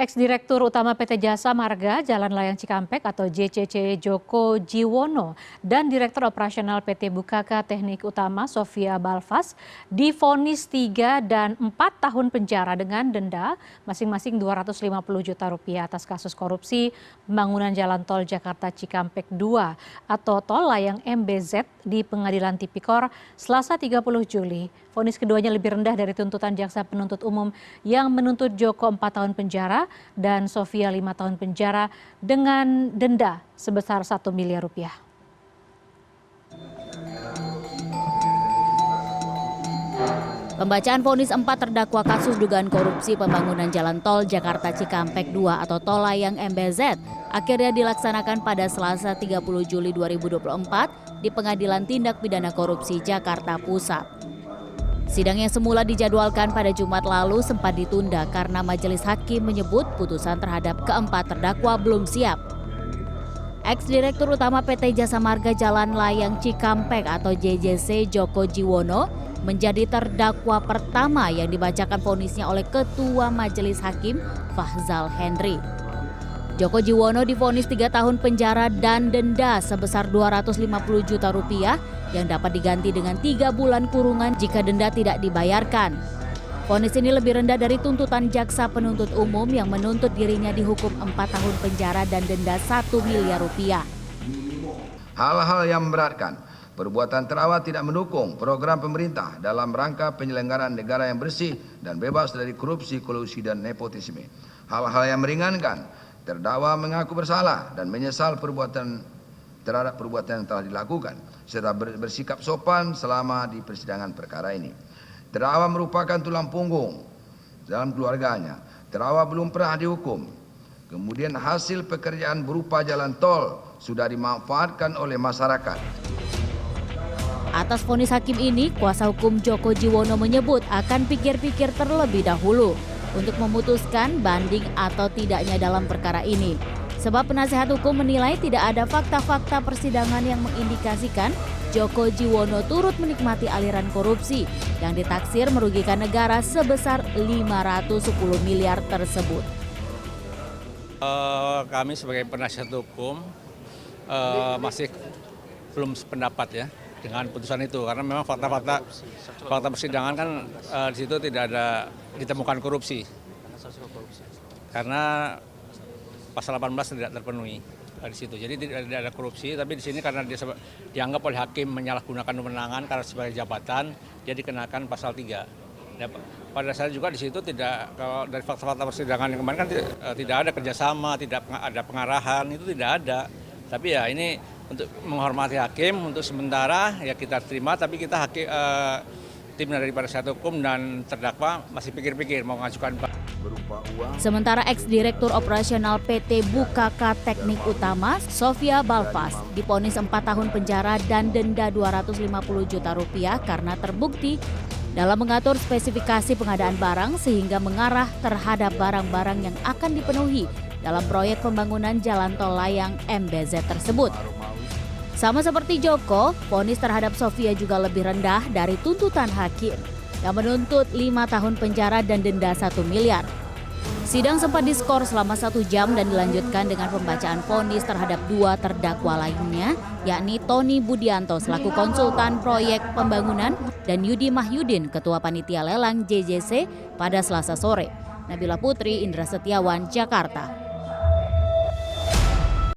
Ex-Direktur Utama PT Jasa Marga Jalan Layang Cikampek atau JCC Joko Jiwono dan Direktur Operasional PT Bukaka Teknik Utama Sofia Balfas divonis 3 dan 4 tahun penjara dengan denda masing-masing Rp250 juta atas kasus korupsi pembangunan Jalan Tol Jakarta Cikampek 2 atau Tol Layang MBZ di Pengadilan Tipikor Selasa 30 Juli. Vonis keduanya lebih rendah dari tuntutan jaksa penuntut umum yang menuntut Joko 4 tahun penjara dan Sofia 5 tahun penjara dengan denda sebesar Rp1 miliar. Pembacaan vonis 4 terdakwa kasus dugaan korupsi pembangunan Jalan Tol Jakarta Cikampek 2 atau Tol Layang MBZ akhirnya dilaksanakan pada Selasa 30 Juli 2024 di Pengadilan Tindak Pidana Korupsi Jakarta Pusat. Sidang yang semula dijadwalkan pada Jumat lalu sempat ditunda karena majelis hakim menyebut putusan terhadap keempat terdakwa belum siap. Ex-Direktur Utama PT Jasa Marga Jalan Layang Cikampek atau JJC Joko Jiwono menjadi terdakwa pertama yang dibacakan vonisnya oleh Ketua Majelis Hakim Fahzal Henry. Joko Jiwono divonis 3 tahun penjara dan denda sebesar Rp250 juta yang dapat diganti dengan 3 bulan kurungan jika denda tidak dibayarkan. Vonis ini lebih rendah dari tuntutan jaksa penuntut umum yang menuntut dirinya dihukum 4 tahun penjara dan denda Rp1 miliar. Hal-hal yang memberatkan, perbuatan terdakwa tidak mendukung program pemerintah dalam rangka penyelenggaraan negara yang bersih dan bebas dari korupsi, kolusi, dan nepotisme. Hal-hal yang meringankan, terdakwa mengaku bersalah dan menyesal terhadap perbuatan yang telah dilakukan, serta bersikap sopan selama di persidangan perkara ini. Terdakwa merupakan tulang punggung dalam keluarganya. Terdakwa belum pernah dihukum. Kemudian hasil pekerjaan berupa jalan tol sudah dimanfaatkan oleh masyarakat. Atas vonis hakim ini, kuasa hukum Joko Jiwono menyebut akan pikir-pikir terlebih dahulu untuk memutuskan banding atau tidaknya dalam perkara ini. Sebab penasihat hukum menilai tidak ada fakta-fakta persidangan yang mengindikasikan Joko Jiwono turut menikmati aliran korupsi yang ditaksir merugikan negara sebesar Rp510 miliar tersebut. Kami sebagai penasihat hukum masih belum sependapat ya dengan putusan itu, karena memang fakta persidangan kan di situ tidak ada ditemukan korupsi, karena pasal 18 tidak terpenuhi di situ. Jadi tidak ada korupsi, tapi di sini karena dianggap oleh hakim menyalahgunakan kewenangan karena sebagai jabatan, dia dikenakan pasal 3. Ya, pada saat juga di situ tidak, kalau dari fakta-fakta persidangan yang kemarin kan tidak ada kerjasama, tidak ada pengarahan, itu tidak ada. Tapi ya ini untuk menghormati hakim, untuk sementara ya kita terima, tapi kita tim dari penasihat hukum dan terdakwa masih pikir-pikir mau mengajukan berupa uang. Sementara ex-Direktur Operasional PT Bukaka Teknik Utama Sofia Balfas divonis 4 tahun penjara dan denda Rp250 juta karena terbukti dalam mengatur spesifikasi pengadaan barang sehingga mengarah terhadap barang-barang yang akan dipenuhi dalam proyek pembangunan Jalan Tol Layang MBZ tersebut. Sama seperti Joko, vonis terhadap Sofia juga lebih rendah dari tuntutan hakim yang menuntut 5 tahun penjara dan denda Rp1 miliar. Sidang sempat diskor selama 1 jam dan dilanjutkan dengan pembacaan vonis terhadap 2 terdakwa lainnya, yakni Tony Budianto selaku konsultan proyek pembangunan dan Yudi Mahyudin, ketua panitia lelang JJC pada Selasa sore. Nabila Putri, Indra Setiawan, Jakarta.